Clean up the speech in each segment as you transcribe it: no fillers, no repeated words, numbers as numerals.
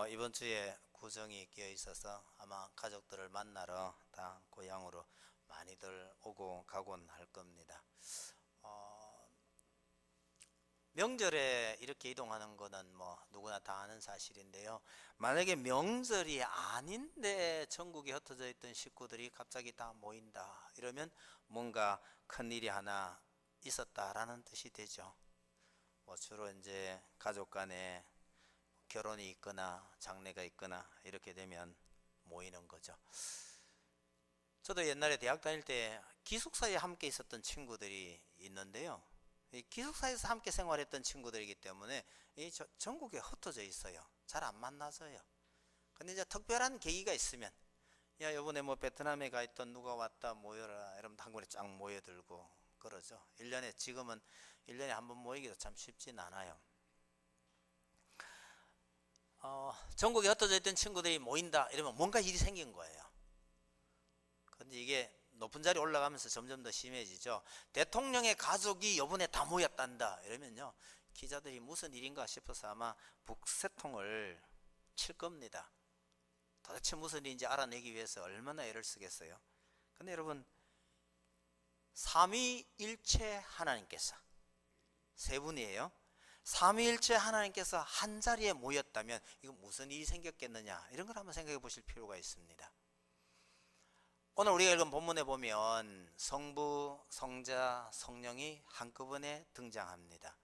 이번 주에 구정이 끼어 있어서 아마 가족들을 만나러 다 고향으로 많이들 오고 가곤 할 겁니다. 어, 명절에 이렇게 이동하는 거는 뭐 누구나 다 아는 사실인데요. 만약에 명절이 아닌데 전국에 흩어져 있던 식구들이 갑자기 다 모인다 이러면 뭔가 큰 일이 하나 있었다라는 뜻이 되죠. 뭐 주로 이제 가족 간에 결혼이 있거나 장례가 있거나 이렇게 되면 모이는 거죠. 저도 옛날에 대학 다닐 때 기숙사에 함께 있었던 친구들이 있는데요. 이 기숙사에서 함께 생활했던 친구들이기 때문에 이 전국에 흩어져 있어요. 잘 안 만나서요. 근데 이제 특별한 계기가 있으면, 야 요번에 뭐 베트남에 가 있던 누가 왔다 모여라 이러면 한 번에 쫙 모여들고 그러죠. 1년에 지금은 1년에 한 번 모이기도 참 쉽진 않아요. 전국에 흩어져 있던 친구들이 모인다 이러면 뭔가 일이 생긴 거예요. 근데 이게 높은 자리 올라가면서 점점 더 심해지죠. 대통령의 가족이 요번에 다 모였단다 이러면요, 기자들이 무슨 일인가 싶어서 아마 북새통을 칠 겁니다. 도대체 무슨 일인지 알아내기 위해서 얼마나 애를 쓰겠어요. 근데 여러분, 삼위일체 하나님께서, 세 분이에요. 삼위일체 하나님께서 한 자리에 모였다면 이거 무슨 일이 생겼겠느냐, 이런 걸 한번 생각해 보실 필요가 있습니다. 오늘 우리가 읽은 본문에 보면 성부, 성자, 성령이 한꺼번에 등장합니다.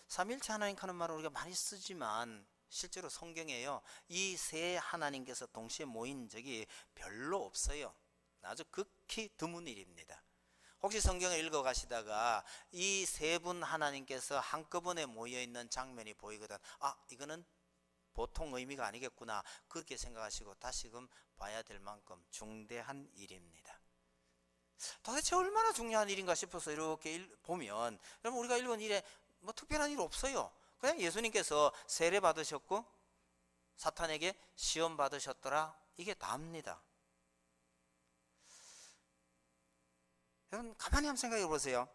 삼위일체 하나님 하는 말을 우리가 많이 쓰지만 실제로 성경에요, 이 세 하나님께서 동시에 모인 적이 별로 없어요. 아주 극히 드문 일입니다. 혹시 성경을 읽어 가시다가 이 세 분 하나님께서 한꺼번에 모여 있는 장면이 보이거든, 아 이거는 보통 의미가 아니겠구나, 그렇게 생각하시고 다시금 봐야 될 만큼 중대한 일입니다. 도대체 얼마나 중요한 일인가 싶어서 이렇게 보면, 여러분 우리가 읽은 일에 뭐 특별한 일 없어요. 그냥 예수님께서 세례 받으셨고 사탄에게 시험 받으셨더라, 이게 다입니다. 여러분 가만히 한번 생각해 보세요.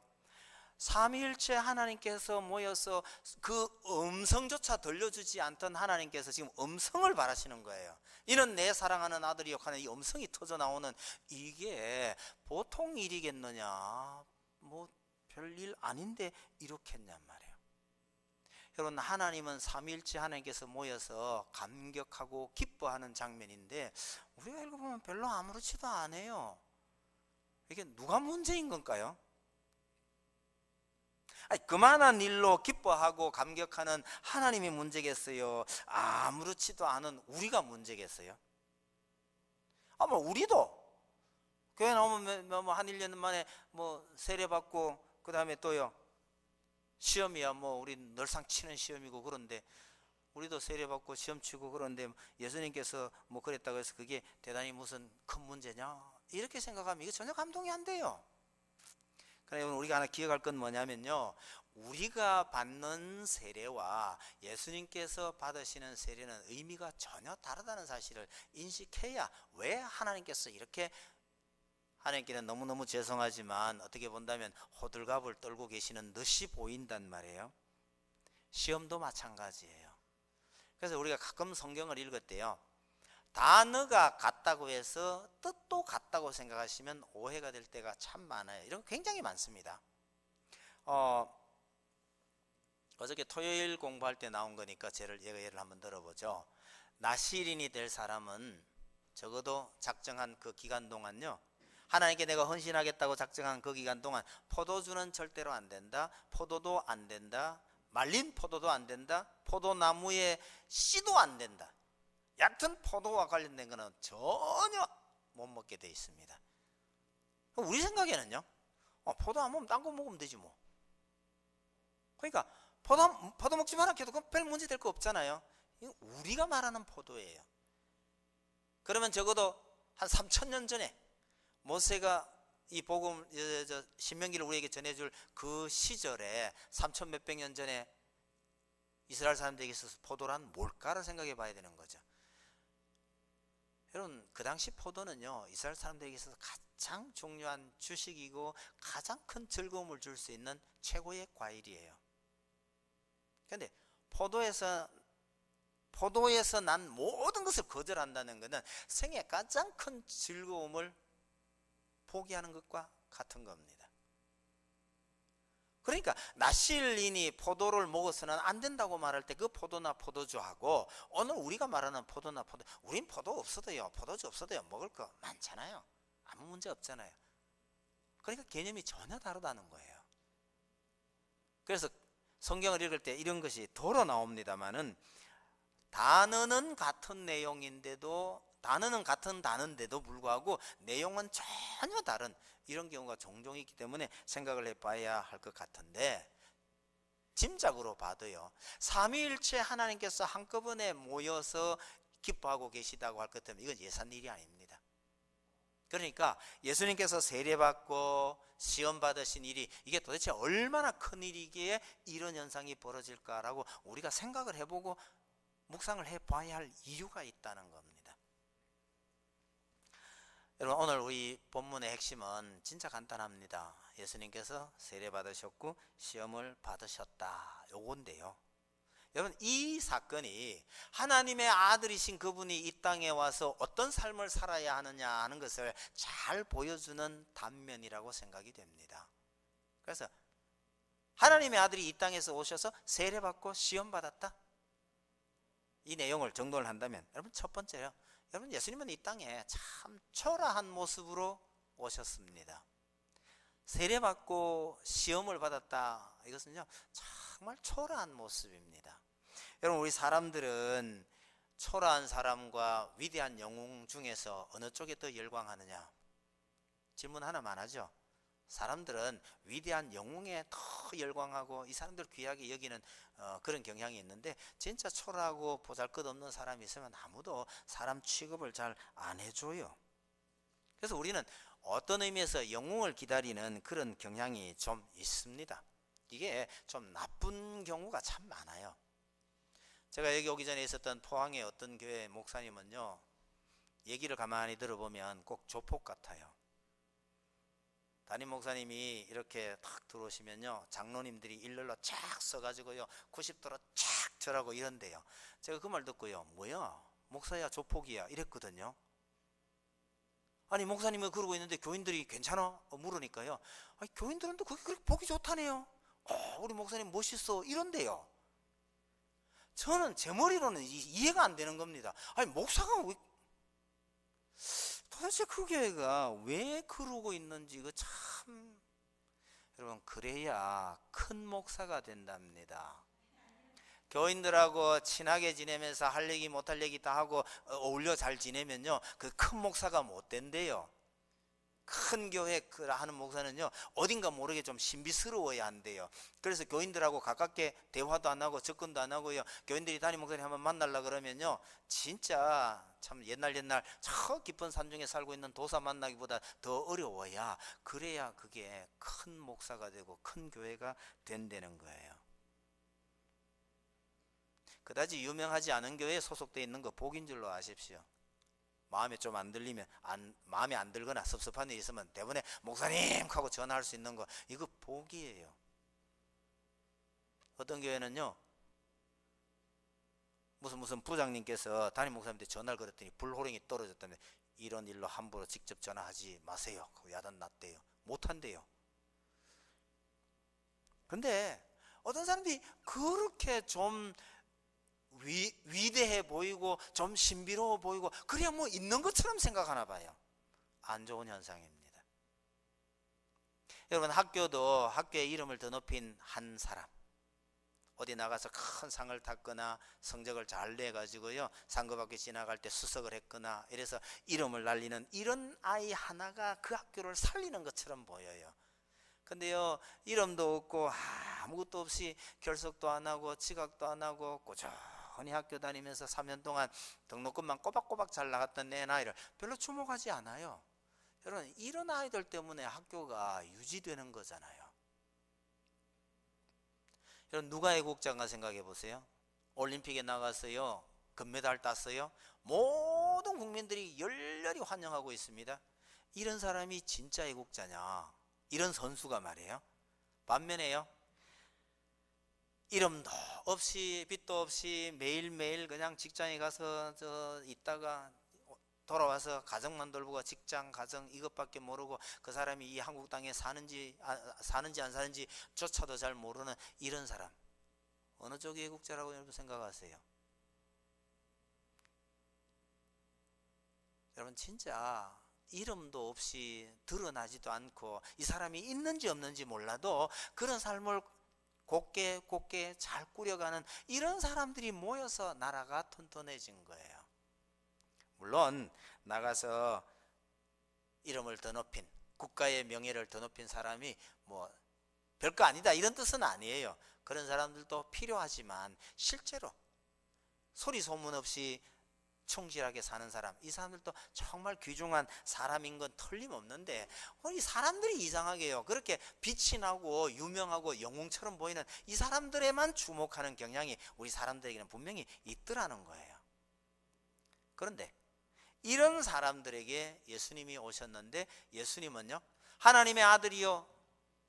삼위일체 하나님께서 모여서 그 음성조차 들려주지 않던 하나님께서 지금 음성을 바라시는 거예요. 이는 내 사랑하는 아들이요 하는 이 음성이 터져 나오는, 이게 보통 일이겠느냐, 뭐 별일 아닌데 이렇게 했냔 말이에요. 여러분, 하나님은 삼위일체 하나님께서 모여서 감격하고 기뻐하는 장면인데 우리가 읽어보면 별로 아무렇지도 않아요. 이게 누가 문제인 건가요? 아니, 그만한 일로 기뻐하고 감격하는 하나님이 문제겠어요? 아무렇지도 않은 우리가 문제겠어요? 뭐 우리도 교회 나오면 한 1년 만에 뭐 세례 받고 그 다음에 또요 시험이야 뭐 우리 늘상 치는 시험이고, 그런데 우리도 세례 받고 시험 치고, 그런데 예수님께서 뭐 그랬다고 해서 그게 대단히 무슨 큰 문제냐, 이렇게 생각하면 이게 전혀 감동이 안 돼요. 그러나 우리가 하나 기억할 건 뭐냐면요, 우리가 받는 세례와 예수님께서 받으시는 세례는 의미가 전혀 다르다는 사실을 인식해야, 왜 하나님께서 이렇게, 하나님께는 너무너무 죄송하지만 어떻게 본다면 호들갑을 떨고 계시는 듯이 보인단 말이에요. 시험도 마찬가지예요. 그래서 우리가 가끔 성경을 읽을 때요, 단어가 같다고 해서 뜻도 같다고 생각하시면 오해가 될 때가 참 많아요. 이런 거 굉장히 많습니다. 어저께 토요일 공부할 때 나온 거니까 예를 한번 들어보죠. 나시린이 될 사람은 적어도 작정한 그 기간 동안요, 하나님께 내가 헌신하겠다고 작정한 그 기간 동안 포도주는 절대로 안 된다, 포도도 안 된다, 말린 포도도 안 된다, 포도나무의 씨도 안 된다. 얕은 포도와 관련된 거는 전혀 못 먹게 돼 있습니다. 우리 생각에는요, 포도 안 먹으면 딴 거 먹으면 되지 뭐. 그러니까 포도 먹지 마라 해도 별 문제 될 거 없잖아요. 이거 우리가 말하는 포도예요. 그러면 적어도 한 3000년 전에 모세가 이 복음, 신명기를 우리에게 전해줄 그 시절에 3000 몇백 년 전에 이스라엘 사람들에게 있어서 포도란 뭘까를 생각해 봐야 되는 거죠. 여러분, 그 당시 포도는요, 이스라엘 사람들에게 있어서 가장 중요한 주식이고 가장 큰 즐거움을 줄 수 있는 최고의 과일이에요. 그런데 포도에서 포도에서 난 모든 것을 거절한다는 것은 생애 가장 큰 즐거움을 포기하는 것과 같은 겁니다. 그러니까 나실린이 포도를 먹어서는 안 된다고 말할 때 그 포도나 포도주하고 오늘 우리가 말하는 포도나 포도, 우린 포도 없어도요, 포도주 없어도요 먹을 거 많잖아요. 아무 문제 없잖아요. 그러니까 개념이 전혀 다르다는 거예요. 그래서 성경을 읽을 때 이런 것이 도로 나옵니다만은 단어는 같은 내용인데도, 단어는 같은 단어인데도 불구하고 내용은 전혀 다른 이런 경우가 종종 있기 때문에 생각을 해봐야 할 것 같은데, 짐작으로 봐도요, 삼위일체 하나님께서 한꺼번에 모여서 기뻐하고 계시다고 할 것 같으면 이건 예산 일이 아닙니다. 그러니까 예수님께서 세례받고 시험 받으신 일이 이게 도대체 얼마나 큰 일이기에 이런 현상이 벌어질까라고 우리가 생각을 해보고 묵상을 해봐야 할 이유가 있다는 겁니다. 여러분, 오늘 우리 본문의 핵심은 진짜 간단합니다. 예수님께서 세례받으셨고 시험을 받으셨다, 요건데요, 여러분, 이 사건이 하나님의 아들이신 그분이 이 땅에 와서 어떤 삶을 살아야 하느냐 하는 것을 잘 보여주는 단면이라고 생각이 됩니다. 그래서 하나님의 아들이 이 땅에서 오셔서 세례받고 시험받았다, 이 내용을 정돈을 한다면, 여러분, 첫 번째요, 여러분, 예수님은 이 땅에 참 초라한 모습으로 오셨습니다. 세례받고 시험을 받았다, 이것은요 정말 초라한 모습입니다. 여러분, 우리 사람들은 초라한 사람과 위대한 영웅 중에서 어느 쪽에 더 열광하느냐 질문 하나만 하죠. 사람들은 위대한 영웅에 더 열광하고 이 사람들 귀하게 여기는 그런 경향이 있는데, 진짜 초라하고 보잘것없는 사람이 있으면 아무도 사람 취급을 잘 안 해줘요. 그래서 우리는 어떤 의미에서 영웅을 기다리는 그런 경향이 좀 있습니다. 이게 좀 나쁜 경우가 참 많아요. 제가 여기 오기 전에 있었던 포항의 어떤 교회 목사님은요, 얘기를 가만히 들어보면 꼭 조폭 같아요. 담임 목사님이 이렇게 탁 들어오시면요, 장로님들이 일렬로 쫙 서가지고요 90도로 쫙 절하고 이런데요, 제가 그 말 듣고요, 뭐야 목사야 조폭이야 이랬거든요. 아니, 목사님은 그러고 있는데 교인들이 괜찮아? 물으니까요, 아니, 교인들은 또 그게 보기 좋다네요. 우리 목사님 멋있어 이런데요. 저는 제 머리로는 이해가 안 되는 겁니다. 아니, 목사가 왜, 도대체 그 교회가 왜 그러고 있는지, 그 참, 여러분, 그래야 큰 목사가 된답니다. 교인들하고 친하게 지내면서 할 얘기 못할 얘기 다 하고 어울려 잘 지내면요, 그 큰 목사가 못 된대요. 큰 교회 하는 목사는요, 어딘가 모르게 좀 신비스러워야 한대요. 그래서 교인들하고 가깝게 대화도 안 하고 접근도 안 하고요, 교인들이 담임 목사님 한번 만나려 그러면요, 진짜 참 옛날 저 깊은 산 중에 살고 있는 도사 만나기보다 더 어려워야, 그래야 그게 큰 목사가 되고 큰 교회가 된다는 거예요. 그다지 유명하지 않은 교회에 소속되어 있는 거 복인 줄로 아십시오. 마음에 좀 안 들리면, 마음에 안 들거나 섭섭한 일이 있으면 대번에 목사님 하고 전화할 수 있는 거, 이거 복이에요. 어떤 교회는요, 무슨 부장님께서 담임 목사님한테 전화를 걸었더니 불호령이 떨어졌다는데, 이런 일로 함부로 직접 전화하지 마세요, 야단 났대요. 못한대요. 근데 어떤 사람들이 그렇게 좀 위대해 보이고 좀 신비로워 보이고 그래야 뭐 있는 것처럼 생각하나 봐요. 안 좋은 현상입니다. 여러분, 학교도 학교의 이름을 더 높인 한 사람, 어디 나가서 큰 상을 탔거나 성적을 잘 내가지고요 상급학교 지나갈 때 수석을 했거나 이래서 이름을 날리는 이런 아이 하나가 그 학교를 살리는 것처럼 보여요. 근데요, 이름도 없고 아무것도 없이 결석도 안 하고 지각도 안 하고 꾸준히 학교 다니면서 3년 동안 등록금만 꼬박꼬박 잘 나갔던 내 아이를 별로 주목하지 않아요. 여러분, 이런 아이들 때문에 학교가 유지되는 거잖아요. 여러분, 누가 애국자인가 생각해 보세요. 올림픽에 나가서요 금메달 땄어요. 모든 국민들이 열렬히 환영하고 있습니다. 이런 사람이 진짜 애국자냐, 이런 선수가 말이에요. 반면에요, 이름도 없이 빚도 없이 매일매일 그냥 직장에 가서 있다가 돌아와서 가정만 돌보고 직장 가정 이것밖에 모르고 그 사람이 이 한국 땅에 사는지 안 사는지 조차도 잘 모르는 이런 사람, 어느 쪽 애국자라고 여러분 생각하세요? 여러분 진짜 이름도 없이 드러나지도 않고 이 사람이 있는지 없는지 몰라도 그런 삶을 곱게 잘 꾸려가는 이런 사람들이 모여서 나라가 튼튼해진 거예요. 물론 나가서 이름을 더 높인, 국가의 명예를 더 높인 사람이 뭐 별거 아니다 이런 뜻은 아니에요. 그런 사람들도 필요하지만 실제로 소리 소문 없이 충실하게 사는 사람, 이 사람들도 정말 귀중한 사람인 건 틀림없는데 이 사람들이 이상하게요, 그렇게 빛이 나고 유명하고 영웅처럼 보이는 이 사람들에만 주목하는 경향이 우리 사람들에게는 분명히 있더라는 거예요. 그런데 이런 사람들에게 예수님이 오셨는데, 예수님은요 하나님의 아들이요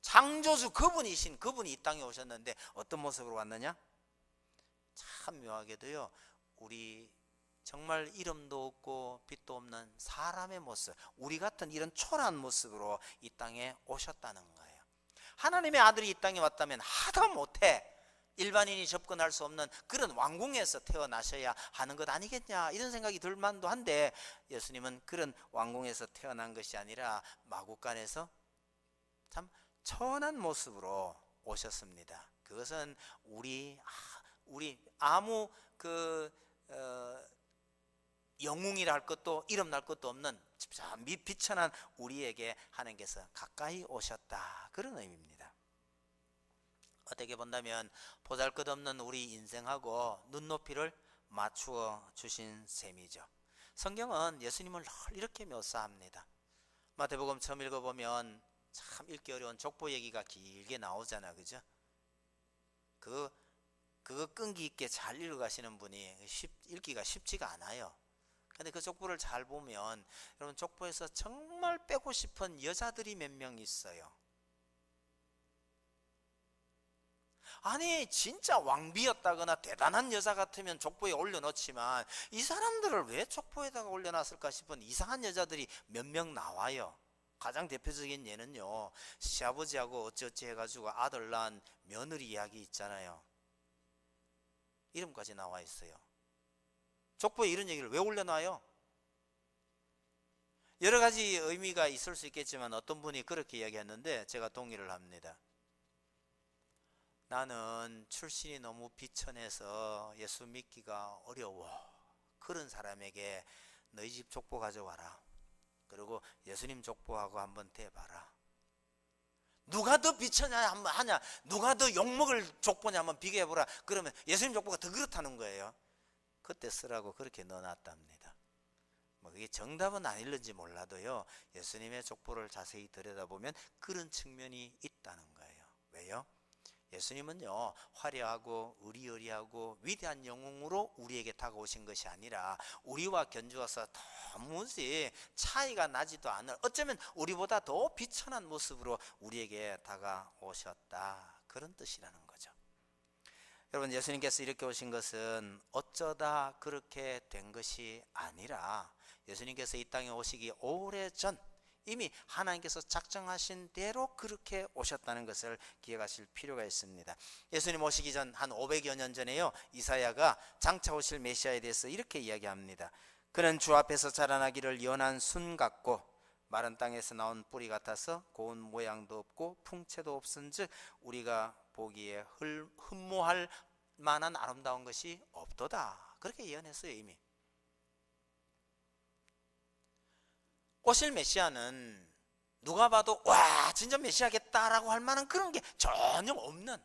창조주 그분이신 그분이 이 땅에 오셨는데 어떤 모습으로 왔느냐? 참 묘하게도요, 우리 정말 이름도 없고 빛도 없는 사람의 모습, 우리 같은 이런 초라한 모습으로 이 땅에 오셨다는 거예요. 하나님의 아들이 이 땅에 왔다면 하다못해 일반인이 접근할 수 없는 그런 왕궁에서 태어나셔야 하는 것 아니겠냐, 이런 생각이 들 만도 한데, 예수님은 그런 왕궁에서 태어난 것이 아니라 마구간에서 참 천한 모습으로 오셨습니다. 그것은 우리 아무 영웅이라 할 것도 이름 날 것도 없는 비천한 우리에게 하나님께서 가까이 오셨다, 그런 의미입니다. 어떻게 본다면 보잘것없는 우리 인생하고 눈높이를 맞추어 주신 셈이죠. 성경은 예수님을 늘 이렇게 묘사합니다. 마태복음 처음 읽어보면 참 읽기 어려운 족보 얘기가 길게 나오잖아, 그죠? 그거 끈기 있게 잘 읽어가시는 분이 읽기가 쉽지가 않아요. 근데 그 족보를 잘 보면 여러분, 족보에서 정말 빼고 싶은 여자들이 몇 명 있어요. 아니 진짜 왕비였다거나 대단한 여자 같으면 족보에 올려놓지만 이 사람들을 왜 족보에다가 올려놨을까 싶은 이상한 여자들이 몇 명 나와요. 가장 대표적인 예는요, 시아버지하고 어찌어찌 해가지고 아들 낳은 며느리 이야기 있잖아요. 이름까지 나와 있어요. 족보에 이런 얘기를 왜 올려놔요? 여러 가지 의미가 있을 수 있겠지만 어떤 분이 그렇게 이야기했는데 제가 동의를 합니다. 나는 출신이 너무 비천해서 예수 믿기가 어려워. 그런 사람에게 너희 집 족보 가져와라. 그리고 예수님 족보하고 한번 대봐라. 누가 더 비천하냐 하냐, 누가 더 욕먹을 족보냐 한번 비교해보라. 그러면 예수님 족보가 더 그렇다는 거예요. 그때 쓰라고 그렇게 넣어놨답니다. 뭐 그게 정답은 아닐는지 몰라도요, 예수님의 족보를 자세히 들여다보면 그런 측면이 있다는 거예요. 왜요? 예수님은요 화려하고 의리의리하고 위대한 영웅으로 우리에게 다가오신 것이 아니라 우리와 견주어서 도무지 차이가 나지도 않을, 어쩌면 우리보다 더 비천한 모습으로 우리에게 다가오셨다, 그런 뜻이라는 거죠. 여러분, 예수님께서 이렇게 오신 것은 어쩌다 그렇게 된 것이 아니라 예수님께서 이 땅에 오시기 오래전 이미 하나님께서 작정하신 대로 그렇게 오셨다는 것을 기억하실 필요가 있습니다. 예수님 오시기 전 한 500여 년 전에요, 이사야가 장차 오실 메시아에 대해서 이렇게 이야기합니다. 그는 주 앞에서 자라나기를 연한 순 같고 마른 땅에서 나온 뿌리 같아서 고운 모양도 없고 풍채도 없은즉 우리가 보기에 흠모할 만한 아름다운 것이 없도다, 그렇게 예언했어요. 이미 오실 메시아는 누가 봐도 와 진짜 메시아겠다라고 할 만한 그런 게 전혀 없는,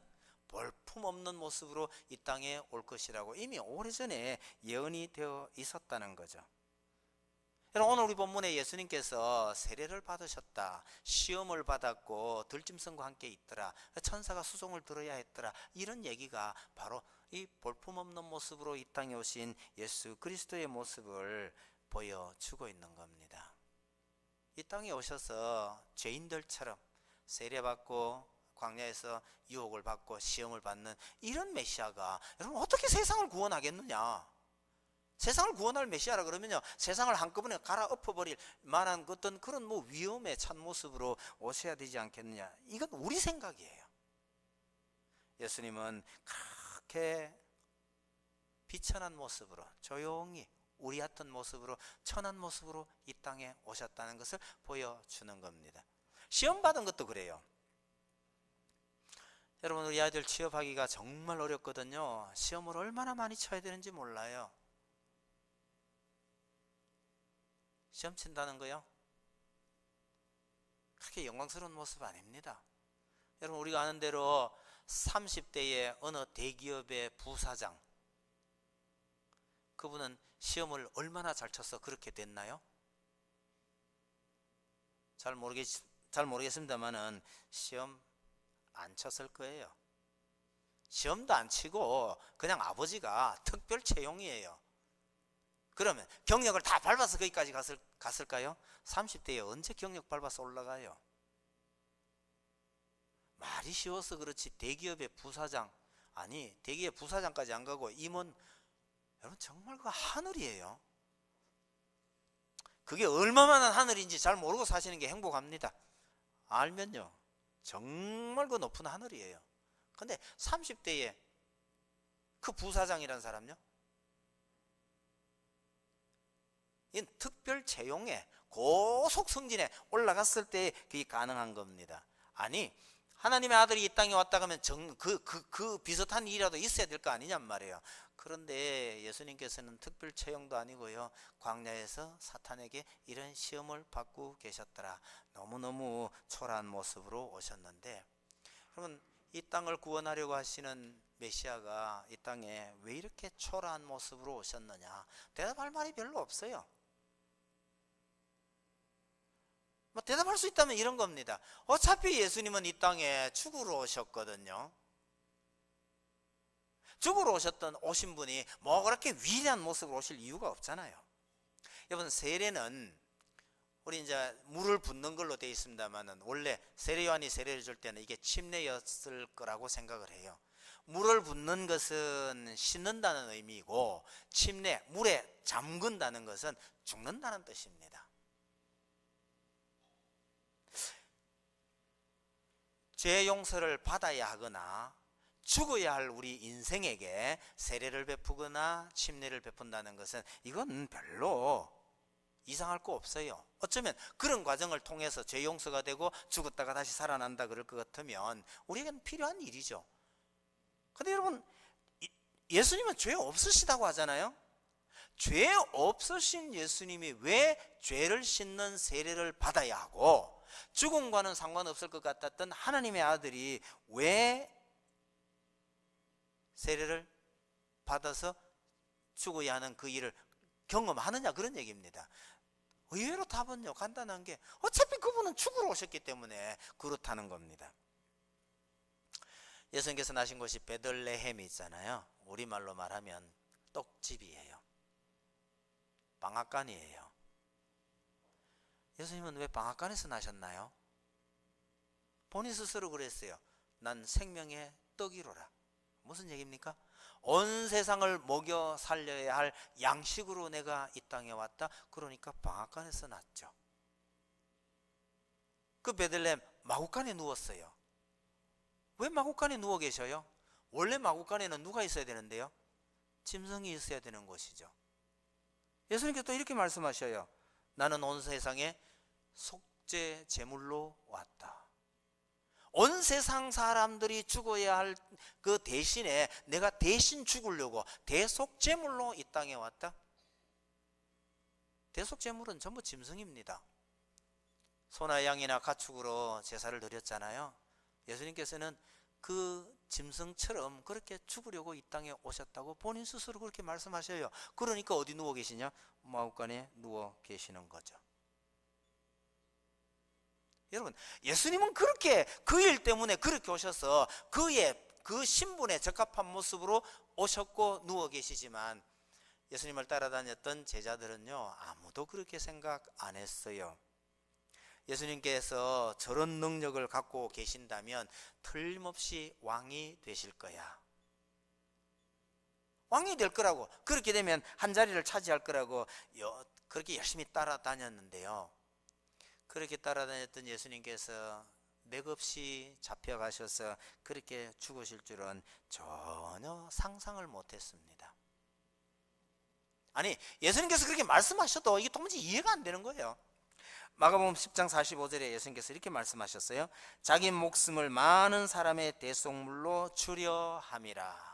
볼품없는 모습으로 이 땅에 올 것이라고 이미 오래전에 예언이 되어 있었다는 거죠. 여러분, 오늘 우리 본문에 예수님께서 세례를 받으셨다, 시험을 받았고 들짐승과 함께 있더라, 천사가 수종을 들어야 했더라, 이런 얘기가 바로 이 볼품없는 모습으로 이 땅에 오신 예수 그리스도의 모습을 보여주고 있는 겁니다. 이 땅에 오셔서 죄인들처럼 세례받고 광야에서 유혹을 받고 시험을 받는 이런 메시아가 여러분 어떻게 세상을 구원하겠느냐? 세상을 구원할 메시아라 그러면요, 세상을 한꺼번에 갈아엎어버릴 만한 어떤 그런 뭐 위험의 참모습으로 오셔야 되지 않겠느냐? 이건 우리 생각이에요. 예수님은 그렇게 비천한 모습으로, 조용히 우리 같은 모습으로, 천한 모습으로 이 땅에 오셨다는 것을 보여주는 겁니다. 시험 받은 것도 그래요. 여러분, 우리 아이들 취업하기가 정말 어렵거든요. 시험을 얼마나 많이 쳐야 되는지 몰라요. 시험 친다는 거요, 그렇게 영광스러운 모습 아닙니다. 여러분, 우리가 아는 대로 30대의 어느 대기업의 부사장, 그분은 시험을 얼마나 잘 쳐서 그렇게 됐나요? 잘 모르겠습니다만은 시험 안 쳤을 거예요. 시험도 안 치고 그냥 아버지가 특별 채용이에요. 그러면 경력을 다 밟아서 거기까지 갔을까요? 30대에 언제 경력 밟아서 올라가요? 말이 쉬워서 그렇지 대기업의 부사장, 아니 대기업 부사장까지 안 가고 임원, 여러분 정말 그 하늘이에요. 그게 얼마만한 하늘인지 잘 모르고 사시는 게 행복합니다. 알면요 정말 그 높은 하늘이에요. 근데 30대에 그 부사장이라는 사람요, 이 특별 채용에 고속 승진에 올라갔을 때 그게 가능한 겁니다. 아니 하나님의 아들이 이 땅에 왔다 가면 그 비슷한 일이라도 있어야 될 거 아니냔 말이에요. 그런데 예수님께서는 특별 채용도 아니고요, 광야에서 사탄에게 이런 시험을 받고 계셨더라. 너무너무 초라한 모습으로 오셨는데, 그러면 이 땅을 구원하려고 하시는 메시아가 이 땅에 왜 이렇게 초라한 모습으로 오셨느냐? 대답할 말이 별로 없어요. 뭐 대답할 수 있다면 이런 겁니다. 어차피 예수님은 이 땅에 죽으러 오셨거든요. 죽으러 오신 분이 뭐 그렇게 위대한 모습으로 오실 이유가 없잖아요. 여러분, 세례는 우리 이제 물을 붓는 걸로 되어 있습니다만은 원래 세례요한이 세례를 줄 때는 이게 침례였을 거라고 생각을 해요. 물을 붓는 것은 씻는다는 의미이고, 침례, 물에 잠근다는 것은 죽는다는 뜻입니다. 죄 용서를 받아야 하거나 죽어야 할 우리 인생에게 세례를 베푸거나 침례를 베푼다는 것은 이건 별로 이상할 거 없어요. 어쩌면 그런 과정을 통해서 죄 용서가 되고 죽었다가 다시 살아난다 그럴 것 같으면 우리에게는 필요한 일이죠. 근데 여러분, 예수님은 죄 없으시다고 하잖아요. 죄 없으신 예수님이 왜 죄를 씻는 세례를 받아야 하고, 죽음과는 상관없을 것 같았던 하나님의 아들이 왜 세례를 받아서 죽어야 하는 그 일을 경험하느냐, 그런 얘기입니다. 의외로 답은요 간단한 게, 어차피 그분은 죽으러 오셨기 때문에 그렇다는 겁니다. 예수님께서 나신 곳이 베들레헴이 있잖아요. 우리말로 말하면 떡집이에요. 방앗간이에요. 예수님은 왜 방앗간에서 나셨나요? 본인 스스로 그랬어요. 난 생명의 떡이로라. 무슨 얘기입니까? 온 세상을 먹여 살려야 할 양식으로 내가 이 땅에 왔다. 그러니까 방앗간에서 났죠. 그 베들레헴 마구간에 누웠어요. 왜 마구간에 누워 계셔요? 원래 마구간에는 누가 있어야 되는데요? 짐승이 있어야 되는 곳이죠. 예수님께서 또 이렇게 말씀하셔요. 나는 온 세상에 속죄 제물로 왔다. 온 세상 사람들이 죽어야 할 그 대신에 내가 대신 죽으려고 대속제물로 이 땅에 왔다. 대속제물은 전부 짐승입니다. 소나 양이나 가축으로 제사를 드렸잖아요. 예수님께서는 그 짐승처럼 그렇게 죽으려고 이 땅에 오셨다고 본인 스스로 그렇게 말씀하셔요. 그러니까 어디 누워 계시냐? 마구간에 누워 계시는 거죠. 여러분, 예수님은 그렇게 그 일 때문에 그렇게 오셔서 그의 그 신분에 적합한 모습으로 오셨고 누워 계시지만, 예수님을 따라다녔던 제자들은요 아무도 그렇게 생각 안 했어요. 예수님께서 저런 능력을 갖고 계신다면 틀림없이 왕이 되실 거야. 왕이 될 거라고, 그렇게 되면 한 자리를 차지할 거라고 그렇게 열심히 따라다녔는데요. 그렇게 따라다녔던 예수님께서 맥없이 잡혀가셔서 그렇게 죽으실 줄은 전혀 상상을 못했습니다. 아니, 예수님께서 그렇게 말씀하셔도 이게 도무지 이해가 안 되는 거예요. 마가복음 10장 45절에 예수님께서 이렇게 말씀하셨어요. 자기 목숨을 많은 사람의 대속물로 주려 함이라.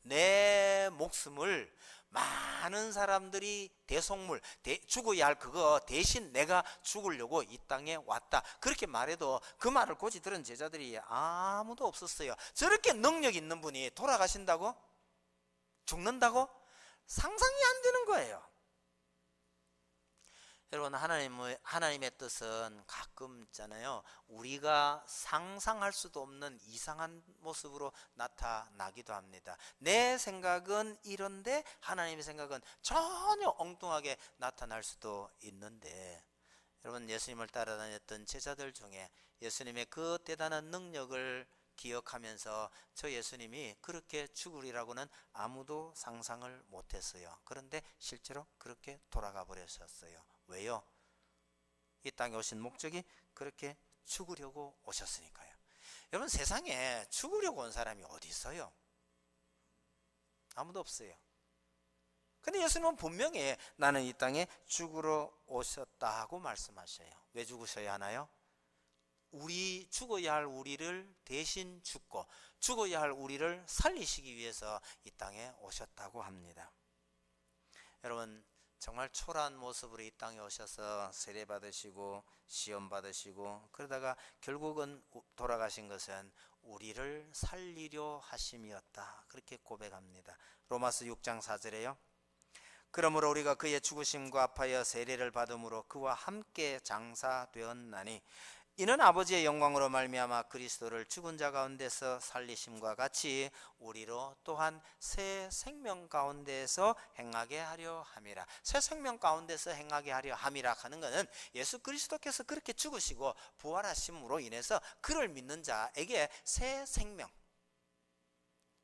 내 목숨을 많은 사람들이 대속물, 죽어야 할 그거 대신 내가 죽으려고 이 땅에 왔다. 그렇게 말해도 그 말을 고지 들은 제자들이 아무도 없었어요. 저렇게 능력 있는 분이 돌아가신다고? 죽는다고? 상상이 안 되는 거예요. 여러분, 하나님의 뜻은 가끔 있잖아요, 우리가 상상할 수도 없는 이상한 모습으로 나타나기도 합니다. 내 생각은 이런데 하나님의 생각은 전혀 엉뚱하게 나타날 수도 있는데, 여러분, 예수님을 따라다녔던 제자들 중에 예수님의 그 대단한 능력을 기억하면서 저 예수님이 그렇게 죽으리라고는 아무도 상상을 못했어요. 그런데 실제로 그렇게 돌아가 버렸었어요. 왜요? 이 땅에 오신 목적이 그렇게 죽으려고 오셨으니까요. 여러분, 세상에 죽으려고 온 사람이 어디 있어요? 아무도 없어요. 근데 예수님은 분명히 나는 이 땅에 죽으러 오셨다고 말씀하셔요. 왜 죽으셔야 하나요? 죽어야 할 우리를 대신 죽고 죽어야 할 우리를 살리시기 위해서 이 땅에 오셨다고 합니다. 여러분, 정말 초라한 모습으로 이 땅에 오셔서 세례 받으시고 시험 받으시고 그러다가 결국은 돌아가신 것은 우리를 살리려 하심이었다, 그렇게 고백합니다. 로마서 6장 4절에요. 그러므로 우리가 그의 죽으심과 합하여 세례를 받음으로 그와 함께 장사되었나니 이는 아버지의 영광으로 말미암아 그리스도를 죽은 자 가운데서 살리심과 같이 우리로 또한 새 생명 가운데서 행하게 하려 함이라. 새 생명 가운데서 행하게 하려 함이라 하는 것은 예수 그리스도께서 그렇게 죽으시고 부활하심으로 인해서 그를 믿는 자에게 새 생명,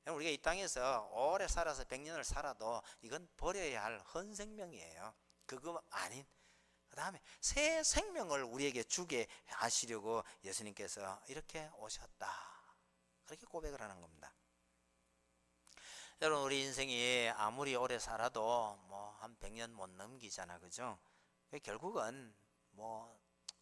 우리가 이 땅에서 오래 살아서 100년을 살아도 이건 버려야 할 헌생명이에요. 그거 아닌, 그 다음에 새 생명을 우리에게 주게 하시려고 예수님께서 이렇게 오셨다, 그렇게 고백을 하는 겁니다. 여러분, 우리 인생이 아무리 오래 살아도 뭐 한 100년 못 넘기잖아, 그죠? 결국은 뭐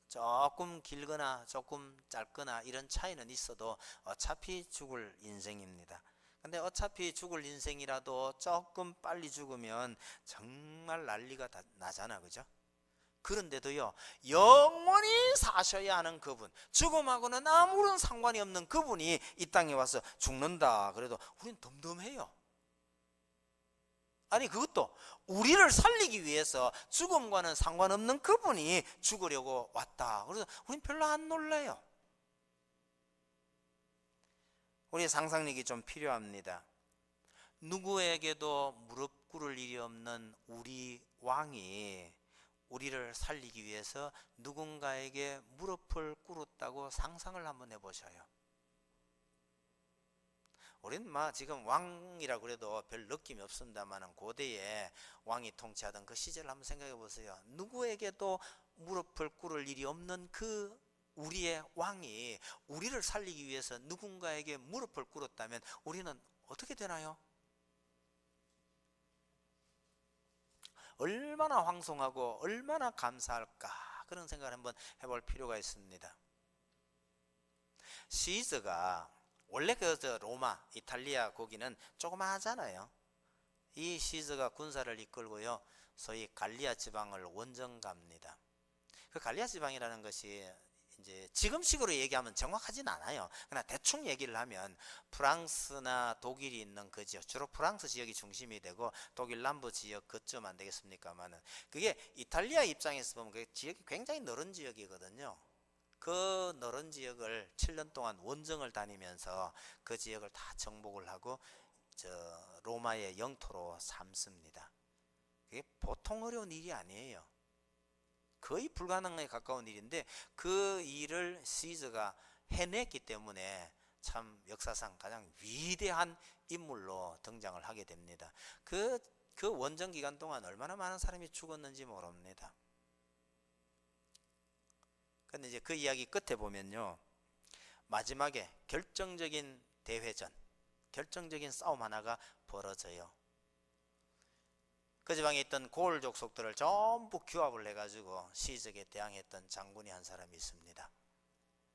조금 길거나 조금 짧거나 이런 차이는 있어도 어차피 죽을 인생입니다. 근데 어차피 죽을 인생이라도 조금 빨리 죽으면 정말 난리가 나잖아, 그죠? 그런데도요, 영원히 사셔야 하는 그분, 죽음하고는 아무런 상관이 없는 그분이 이 땅에 와서 죽는다 그래도 우린 덤덤해요. 아니, 그것도 우리를 살리기 위해서 죽음과는 상관없는 그분이 죽으려고 왔다, 그래서 우린 별로 안 놀라요. 우리의 상상력이 좀 필요합니다. 누구에게도 무릎 꿇을 일이 없는 우리 왕이 우리를 살리기 위해서 누군가에게 무릎을 꿇었다고 상상을 한번 해보셔요. 우리는 지금 왕이라고 그래도 별 느낌이 없습니다만 고대에 왕이 통치하던 그 시절을 한번 생각해 보세요. 누구에게도 무릎을 꿇을 일이 없는 그 우리의 왕이 우리를 살리기 위해서 누군가에게 무릎을 꿇었다면 우리는 어떻게 되나요? 얼마나 황송하고 얼마나 감사할까, 그런 생각을 한번 해볼 필요가 있습니다. 시저가 원래 로마, 이탈리아 거기는 조그마하잖아요. 이 시저가 군사를 이끌고요, 소위 갈리아 지방을 원정 갑니다. 그 갈리아 지방이라는 것이 이제 지금식으로 얘기하면 정확하진 않아요. 그러나 대충 얘기를 하면 프랑스나 독일이 있는 그 지역, 주로 프랑스 지역이 중심이 되고 독일 남부 지역 그쯤 안 되겠습니까만은, 그게 이탈리아 입장에서 보면 그 지역이 굉장히 넓은 지역이거든요. 그 넓은 지역을 7년 동안 원정을 다니면서 그 지역을 다 정복을 하고 로마의 영토로 삼습니다. 그게 보통 어려운 일이 아니에요. 거의 불가능에 가까운 일인데 그 일을 시저가 해냈기 때문에 참 역사상 가장 위대한 인물로 등장을 하게 됩니다. 그 원정 기간 동안 얼마나 많은 사람이 죽었는지 모릅니다. 근데 이제 그 이야기 끝에 보면요, 마지막에 결정적인 대회전, 결정적인 싸움 하나가 벌어져요. 그 지방에 있던 고을 족속들을 전부 규합을 해가지고 시적에 대항했던 장군이 한 사람이 있습니다.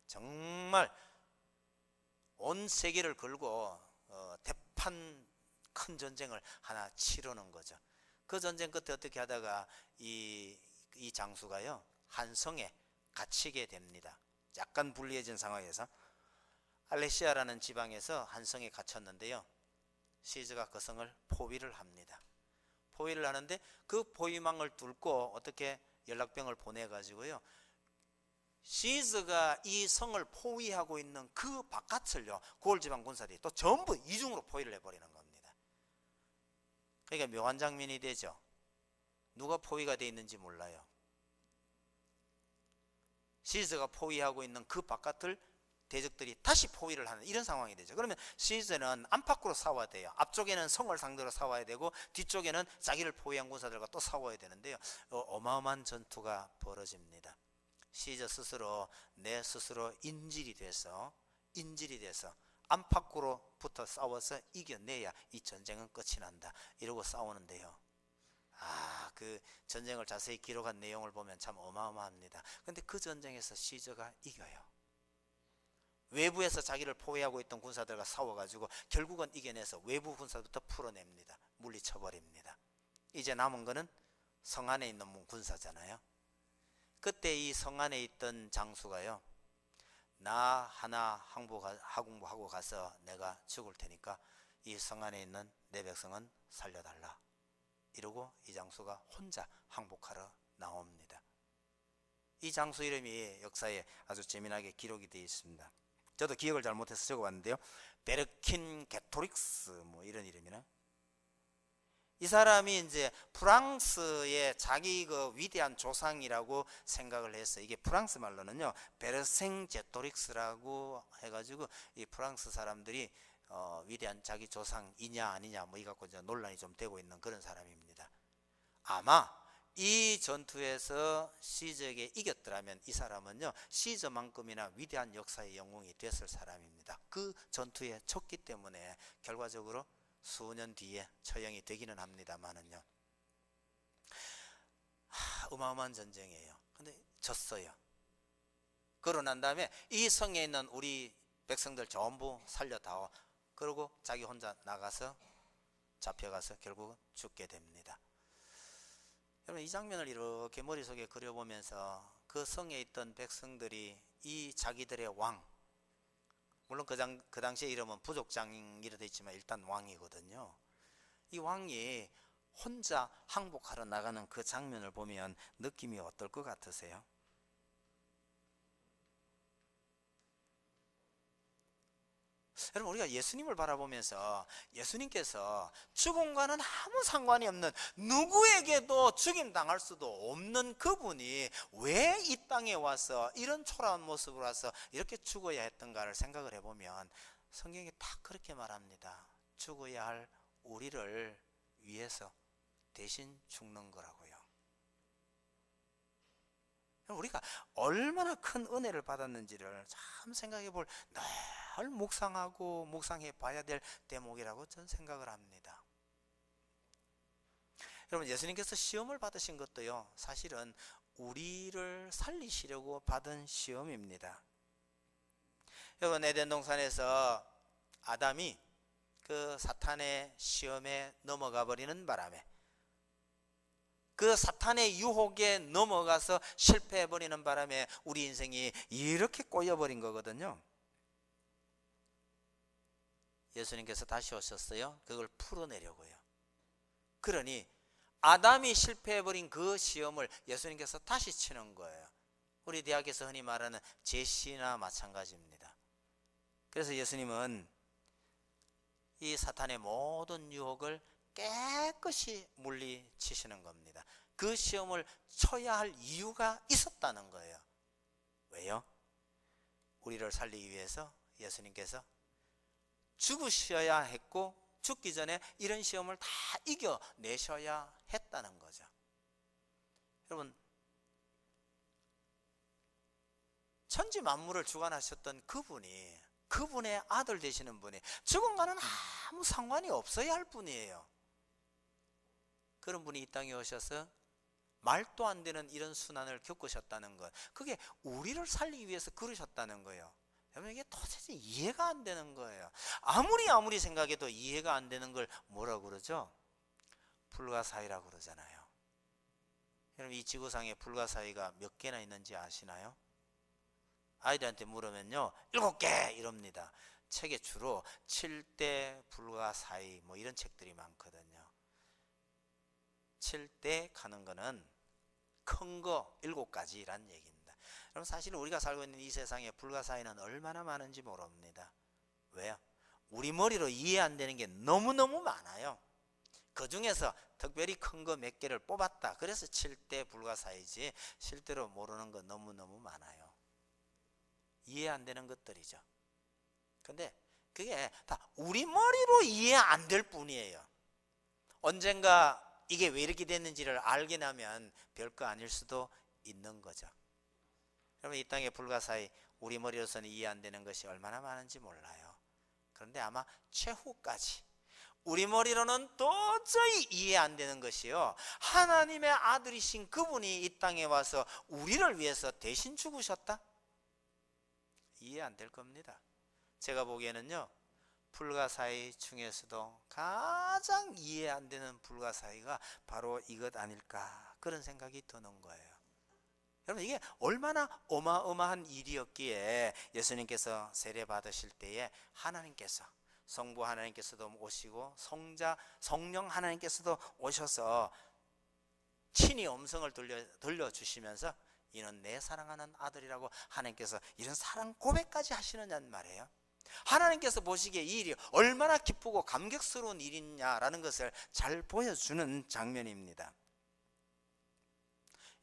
정말 온 세계를 걸고 대판 큰 전쟁을 하나 치르는 거죠. 그 전쟁 끝에 어떻게 하다가 이 장수가요, 한 성에 갇히게 됩니다. 약간 불리해진 상황에서 알레시아라는 지방에서 한 성에 갇혔는데요, 시즈가 그 성을 포위를 합니다. 포위를 하는데 그 포위망을 뚫고 어떻게 연락병을 보내가지고요, 시즈가 이 성을 포위하고 있는 그 바깥을요, 고을지방 군사들이 또 전부 이중으로 포위를 해버리는 겁니다. 그러니까 묘한 장면이 되죠. 누가 포위가 되어 있는지 몰라요. 시즈가 포위하고 있는 그 바깥을 대적들이 다시 포위를 하는 이런 상황이 되죠. 그러면 시즈는 안팎으로 싸워야 돼요. 앞쪽에는 성을 상대로 싸워야 되고 뒤쪽에는 자기를 포위한 군사들과 또 싸워야 되는데요, 어마어마한 전투가 벌어집니다. 시저 스스로 내 스스로 인질이 돼서 안팎으로 붙어 싸워서 이겨내야 이 전쟁은 끝이 난다, 이러고 싸우는데요, 그 전쟁을 자세히 기록한 내용을 보면 참 어마어마합니다. 근데 그 전쟁에서 시저가 이겨요. 외부에서 자기를 포위하고 있던 군사들과 싸워가지고 결국은 이겨내서 외부 군사부터 풀어냅니다. 물리쳐버립니다. 이제 남은 거는 성 안에 있는 군사잖아요. 그때 이 성 안에 있던 장수가요, 나 하나 항복하고 가서 내가 죽을 테니까 이 성 안에 있는 내 백성은 살려달라, 이러고 이 장수가 혼자 항복하러 나옵니다. 이 장수 이름이 역사에 아주 재미나게 기록이 되어 있습니다. 저도 기억을 잘못해서 적어봤는데요, 베르킨게토릭스 뭐 이런 이름이나, 이 사람이 이제 프랑스의 자기 그 위대한 조상이라고 생각을 해서, 이게 프랑스 말로는요 베르생제토릭스라고 해가지고 이 프랑스 사람들이 위대한 자기 조상이냐 아니냐 뭐 이 갖고 이제 논란이 좀 되고 있는 그런 사람입니다. 아마 이 전투에서 시저에게 이겼더라면 이 사람은요 시저만큼이나 위대한 역사의 영웅이 됐을 사람입니다. 그 전투에 쳤기 때문에 결과적으로 수년 뒤에 처형이 되기는 합니다만은요, 어마어마한 전쟁이에요. 근데 졌어요. 그러고 난 다음에 이 성에 있는 우리 백성들 전부 살려다오, 그러고 자기 혼자 나가서 잡혀가서 결국은 죽게 됩니다. 여러분, 이 장면을 이렇게 머릿속에 그려보면서 그 성에 있던 백성들이 이 자기들의 왕, 물론 그 당시에 이름은 부족장이라 되어 있지만 일단 왕이거든요. 이 왕이 혼자 항복하러 나가는 그 장면을 보면 느낌이 어떨 것 같으세요? 여러분, 우리가 예수님을 바라보면서 예수님께서 죽음과는 아무 상관이 없는, 누구에게도 죽임당할 수도 없는 그분이 왜 이 땅에 와서 이런 초라한 모습으로 와서 이렇게 죽어야 했던가를 생각을 해보면 성경이 딱 그렇게 말합니다. 죽어야 할 우리를 위해서 대신 죽는 거라고요. 우리가 얼마나 큰 은혜를 받았는지를 참 생각해 볼, 늘 묵상하고 묵상해 봐야 될 대목이라고 저는 생각을 합니다. 여러분, 예수님께서 시험을 받으신 것도요 사실은 우리를 살리시려고 받은 시험입니다. 여러분, 에덴 동산에서 아담이 그 사탄의 시험에 넘어가 버리는 바람에, 그 사탄의 유혹에 넘어가서 실패해버리는 바람에 우리 인생이 이렇게 꼬여버린 거거든요. 예수님께서 다시 오셨어요. 그걸 풀어내려고요. 그러니 아담이 실패해버린 그 시험을 예수님께서 다시 치는 거예요. 우리 대학에서 흔히 말하는 제시나 마찬가지입니다. 그래서 예수님은 이 사탄의 모든 유혹을 깨끗이 물리치시는 겁니다. 그 시험을 쳐야 할 이유가 있었다는 거예요. 왜요? 우리를 살리기 위해서 예수님께서 죽으셔야 했고 죽기 전에 이런 시험을 다 이겨내셔야 했다는 거죠. 여러분, 천지 만물을 주관하셨던 그분의 아들 되시는 분이 죽음과는 아무 상관이 없어야 할 분이에요. 그런 분이 이 땅에 오셔서 말도 안 되는 이런 순환을 겪으셨다는 것, 그게 우리를 살리기 위해서 그러셨다는 거예요. 여러분, 이게 도대체 이해가 안 되는 거예요. 아무리 생각해도 이해가 안 되는 걸 뭐라고 그러죠? 불가사의라고 그러잖아요. 여러분, 이 지구상에 불가사의가 몇 개나 있는지 아시나요? 아이들한테 물으면요 7개 이럽니다. 책에 주로 7대 불가사의 뭐 이런 책들이 많거든요. 7대 가는 거는 큰 거 7가지란 얘기입니다. 여러분, 사실 우리가 살고 있는 이 세상에 불가사의는 얼마나 많은지 모릅니다. 왜요? 우리 머리로 이해 안 되는 게 너무너무 많아요. 그 중에서 특별히 큰 거 몇 개를 뽑았다. 그래서 7대 불가사의지 실제로 모르는 거 너무너무 많아요. 이해 안 되는 것들이죠. 근데 그게 다 우리 머리로 이해 안 될 뿐이에요. 언젠가 이게 왜 이렇게 됐는지를 알게 되면 별거 아닐 수도 있는 거죠. 여러분, 이 땅의 불가사의 우리 머리로서는 이해 안 되는 것이 얼마나 많은지 몰라요. 그런데 아마 최후까지 우리 머리로는 도저히 이해 안 되는 것이요, 하나님의 아들이신 그분이 이 땅에 와서 우리를 위해서 대신 죽으셨다? 이해 안 될 겁니다. 제가 보기에는요, 불가사의 중에서도 가장 이해 안 되는 불가사의가 바로 이것 아닐까, 그런 생각이 드는 거예요. 여러분, 이게 얼마나 어마어마한 일이었기에 예수님께서 세례 받으실 때에 하나님께서, 성부 하나님께서도 오시고 성령 하나님께서도 오셔서 친히 음성을 들려주시면서 이는 내 사랑하는 아들이라고 하나님께서 이런 사랑 고백까지 하시느냐는 말이에요. 하나님께서 보시기에 이 일이 얼마나 기쁘고 감격스러운 일이냐라는 것을 잘 보여주는 장면입니다.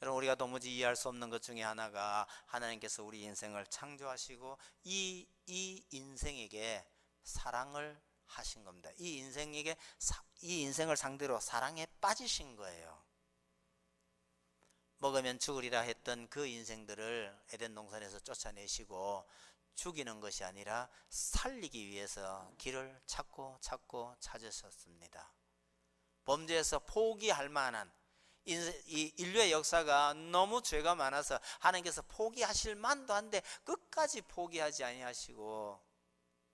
여러분, 우리가 도무지 이해할 수 없는 것 중에 하나가 하나님께서 우리 인생을 창조하시고 이 인생에게 사랑을 하신 겁니다. 이 인생을 상대로 사랑에 빠지신 거예요. 먹으면 죽으리라 했던 그 인생들을 에덴 동산에서 쫓아내시고 죽이는 것이 아니라 살리기 위해서 길을 찾고 찾으셨습니다. 범죄에서 포기할 만한 이 인류의 역사가 너무 죄가 많아서 하나님께서 포기하실 만도 한데 끝까지 포기하지 아니하시고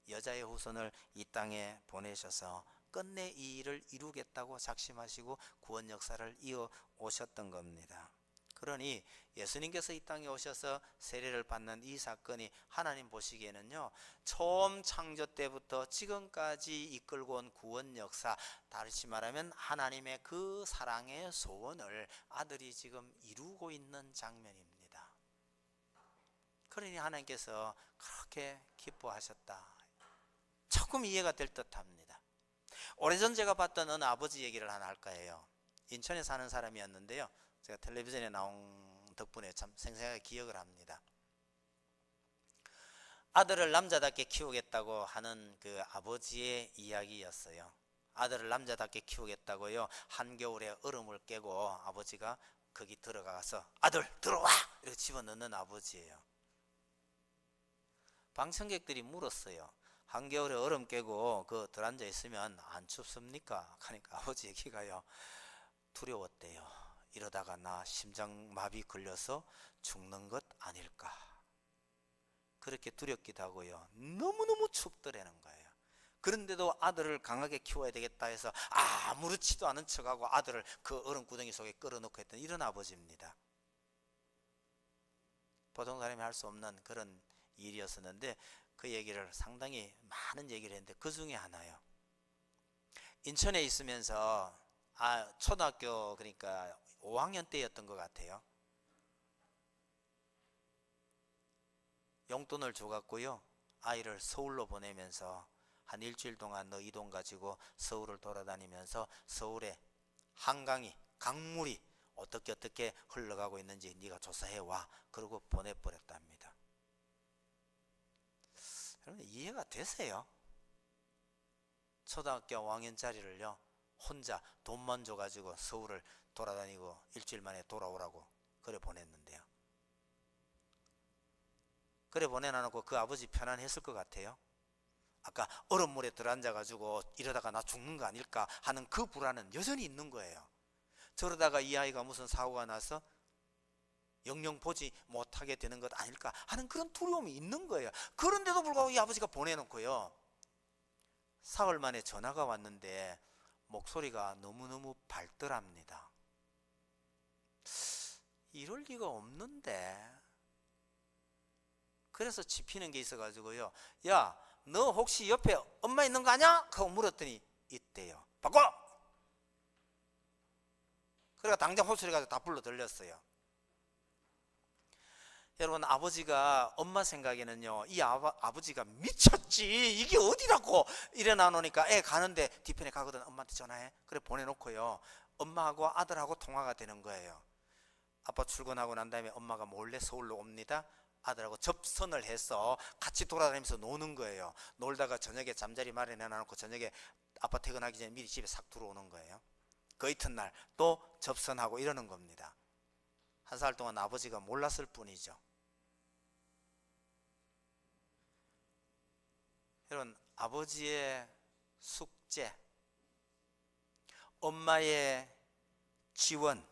여자의 후손을 이 땅에 보내셔서 끝내 이 일을 이루겠다고 작심하시고 구원 역사를 이어 오셨던 겁니다. 그러니 예수님께서 이 땅에 오셔서 세례를 받는 이 사건이 하나님 보시기에는요, 처음 창조 때부터 지금까지 이끌고 온 구원 역사, 다시 말하면 하나님의 그 사랑의 소원을 아들이 지금 이루고 있는 장면입니다. 그러니 하나님께서 그렇게 기뻐하셨다, 조금 이해가 될 듯합니다. 오래전 제가 봤던 어느 아버지 얘기를 하나 할까 해요. 인천에 사는 사람이었는데요, 제가 텔레비전에 나온 덕분에 참 생생하게 기억을 합니다. 아들을 남자답게 키우겠다고 하는 그 아버지의 이야기였어요. 아들을 남자답게 키우겠다고요, 한겨울에 얼음을 깨고 아버지가 거기 들어가서 아들 들어와! 이렇게 집어넣는 아버지예요. 방청객들이 물었어요. 한겨울에 얼음 깨고 그 들어앉아 있으면 안 춥습니까? 하니까 아버지 얘기가요, 두려웠대요. 이러다가 나 심장마비 걸려서 죽는 것 아닐까, 그렇게 두렵기도 하고요, 너무너무 춥더라는 거예요. 그런데도 아들을 강하게 키워야 되겠다 해서 아무렇지도 않은 척하고 아들을 그 얼음 구덩이 속에 끌어넣고 했던 이런 아버지입니다. 보통 사람이 할 수 없는 그런 일이었었는데 그 얘기를 상당히 많은 얘기를 했는데 그 중에 하나요. 인천에 있으면서 초등학교, 그러니까 5학년 때였던 것 같아요. 용돈을 줘갖고요, 아이를 서울로 보내면서 한 일주일 동안 너 이 돈 가지고 서울을 돌아다니면서 서울에 한강이, 강물이 어떻게 흘러가고 있는지 네가 조사해와. 그러고 보내버렸답니다. 여러분 이해가 되세요? 초등학교 5학년짜리를요 혼자 돈만 줘가지고 서울을 돌아다니고 일주일 만에 돌아오라고 그래 보냈는데요. 그래 보내놔놓고 그 아버지 편안했을 것 같아요? 아까 얼음물에 들어앉아가지고 이러다가 나 죽는 거 아닐까 하는 그 불안은 여전히 있는 거예요. 저러다가 이 아이가 무슨 사고가 나서 영영 보지 못하게 되는 것 아닐까 하는 그런 두려움이 있는 거예요. 그런데도 불구하고 이 아버지가 보내놓고요, 사흘 만에 전화가 왔는데 목소리가 너무너무 발떨합니다. 이럴 리가 없는데. 그래서 짚히는 게 있어가지고요, 야, 너 혹시 옆에 엄마 있는 거 아냐? 하고 물었더니 있대요. 바꿔! 그래가 당장 호소리 가서 다 불러 들렸어요. 여러분 아버지가 엄마 생각에는요, 이 아버지가 미쳤지 이게 어디라고 일어나 놓으니까 애 가는데 뒤편에 가거든. 엄마한테 전화해. 그래 보내놓고요, 엄마하고 아들하고 통화가 되는 거예요. 아빠 출근하고 난 다음에 엄마가 몰래 서울로 옵니다. 아들하고 접선을 해서 같이 돌아다니면서 노는 거예요. 놀다가 저녁에 잠자리 마련해 놔놓고 저녁에 아빠 퇴근하기 전에 미리 집에 싹 들어오는 거예요. 그 이튿날 또 접선하고 이러는 겁니다. 한 살 동안 아버지가 몰랐을 뿐이죠. 여러분 아버지의 숙제, 엄마의 지원,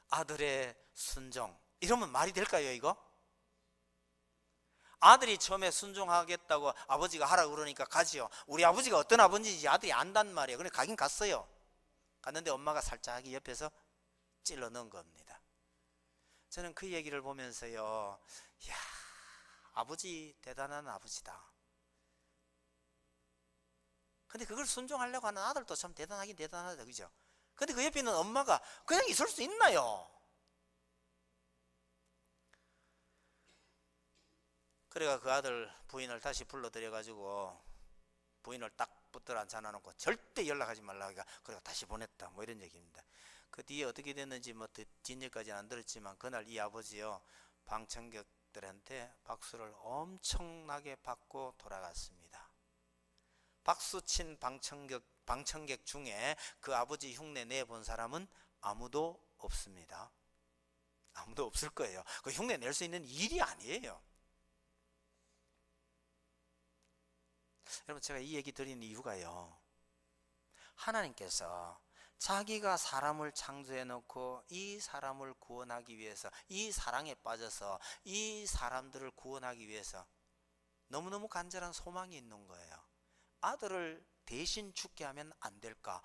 아들의 순종, 이러면 말이 될까요 이거? 아들이 처음에 순종하겠다고 아버지가 하라 그러니까 가지요. 우리 아버지가 어떤 아버지인지 아들이 안단 말이에요. 그래 가긴 갔어요. 갔는데 엄마가 살짝 옆에서 찔러 넣은 겁니다. 저는 그 얘기를 보면서요, 이야, 아버지 대단한 아버지다. 근데 그걸 순종하려고 하는 아들도 참 대단하긴 대단하다, 그죠? 근데 그 옆에 있는 엄마가 그냥 있을 수 있나요? 그래가 그 아들 부인을 다시 불러들여가지고 부인을 딱 붙들어 앉혀놓고 절대 연락하지 말라고 하니까 그래가 다시 보냈다, 뭐 이런 얘기입니다. 그 뒤에 어떻게 됐는지 뭐 뒷일까지는 안 들었지만 그날 이 아버지요 방청객들한테 박수를 엄청나게 받고 돌아갔습니다. 박수친 방청객 중에 그 아버지 흉내 내본 사람은 아무도 없습니다. 아무도 없을 거예요. 그 흉내 낼 수 있는 일이 아니에요. 여러분 제가 이 얘기 드리는 이유가요, 하나님께서 자기가 사람을 창조해 놓고 이 사람을 구원하기 위해서, 이 사랑에 빠져서 이 사람들을 구원하기 위해서 너무너무 간절한 소망이 있는 거예요. 아들을 대신 죽게 하면 안 될까?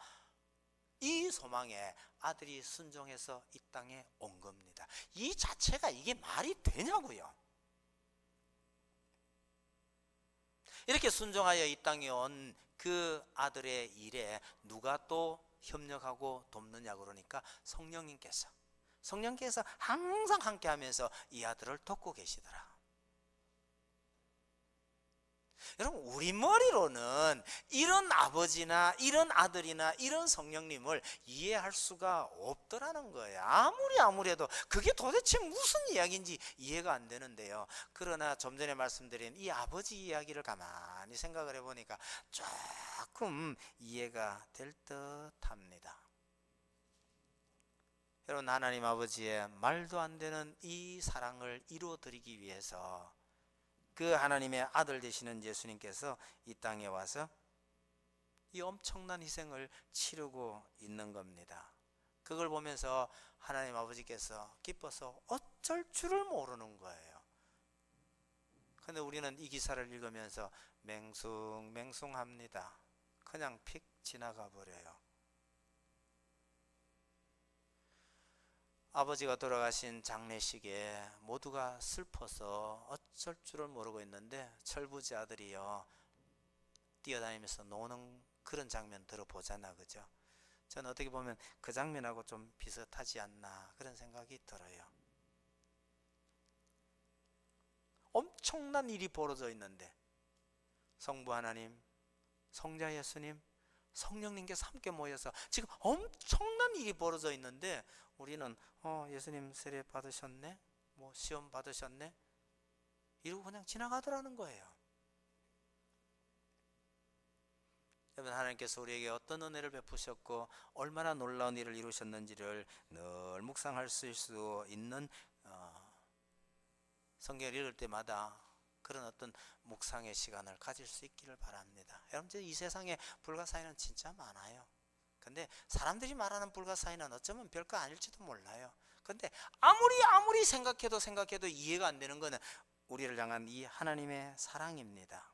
이 소망에 아들이 순종해서 이 땅에 온 겁니다. 이 자체가 이게 말이 되냐고요. 이렇게 순종하여 이 땅에 온 그 아들의 일에 누가 또 협력하고 돕느냐 그러니까 성령님께서 항상 함께 하면서 이 아들을 돕고 계시더라. 여러분 우리 머리로는 이런 아버지나 이런 아들이나 이런 성령님을 이해할 수가 없더라는 거예요. 아무리 해도 그게 도대체 무슨 이야기인지 이해가 안 되는데요, 그러나 좀 전에 말씀드린 이 아버지 이야기를 가만히 생각을 해보니까 조금 이해가 될 듯합니다. 여러분 하나님 아버지의 말도 안 되는 이 사랑을 이루어드리기 위해서 그 하나님의 아들 되시는 예수님께서 이 땅에 와서 이 엄청난 희생을 치르고 있는 겁니다. 그걸 보면서 하나님 아버지께서 기뻐서 어쩔 줄을 모르는 거예요. 근데 우리는 이 기사를 읽으면서 맹숭맹숭합니다. 그냥 픽 지나가 버려요. 아버지가 돌아가신 장례식에 모두가 슬퍼서 어쩔 줄을 모르고 있는데 철부지 아들이요 뛰어다니면서 노는 그런 장면 들어보잖아, 그죠? 저는 어떻게 보면 그 장면하고 좀 비슷하지 않나 그런 생각이 들어요. 엄청난 일이 벌어져 있는데 성부 하나님, 성자 예수님, 성령님께서 함께 모여서 지금 엄청난 일이 벌어져 있는데 우리는 예수님 세례 받으셨네, 뭐 시험 받으셨네 이러고 그냥 지나가더라는 거예요. 여러분, 하나님께서 우리에게 어떤 은혜를 베푸셨고 얼마나 놀라운 일을 이루셨는지를 늘 묵상할 수 있는 성경을 읽을 때마다 그런 어떤 묵상의 시간을 가질 수 있기를 바랍니다. 여러분, 이 세상에 불가사의는 진짜 많아요. 근데 사람들이 말하는 불가사의는 어쩌면 별거 아닐지도 몰라요. 근데 아무리 생각해도 이해가 안 되는 거는 우리를 향한 이 하나님의 사랑입니다.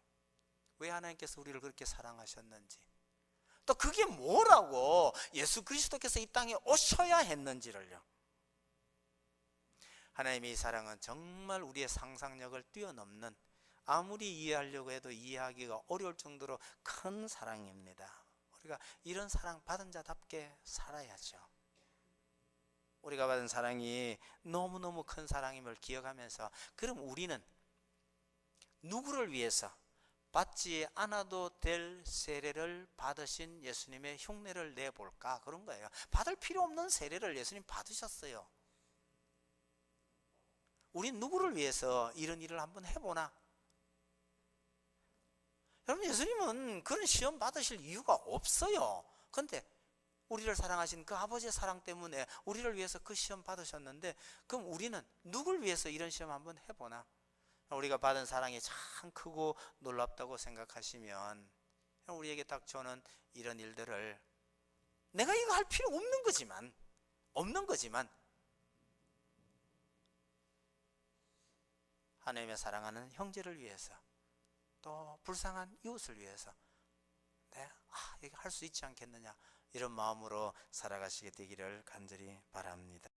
왜 하나님께서 우리를 그렇게 사랑하셨는지, 또 그게 뭐라고 예수 그리스도께서 이 땅에 오셔야 했는지를요. 하나님의 이 사랑은 정말 우리의 상상력을 뛰어넘는, 아무리 이해하려고 해도 이해하기가 어려울 정도로 큰 사랑입니다. 우리가 이런 사랑 받은 자답게 살아야죠. 우리가 받은 사랑이 너무너무 큰 사랑임을 기억하면서, 그럼 우리는 누구를 위해서 받지 않아도 될 세례를 받으신 예수님의 흉내를 내볼까? 그런 거예요. 받을 필요 없는 세례를 예수님 받으셨어요. 우린 누구를 위해서 이런 일을 한번 해보나? 여러분, 예수님은 그런 시험 받으실 이유가 없어요. 그런데 우리를 사랑하신 그 아버지의 사랑 때문에 우리를 위해서 그 시험 받으셨는데, 그럼 우리는 누굴 위해서 이런 시험 한번 해보나? 우리가 받은 사랑이 참 크고 놀랍다고 생각하시면 우리에게 닥쳐오는 이런 일들을, 내가 이거 할 필요 없는 거지만 하나님의 사랑하는 형제를 위해서, 또 불쌍한 이웃을 위해서 내가 이거 할 수 있지 않겠느냐, 이런 마음으로 살아가시게 되기를 간절히 바랍니다.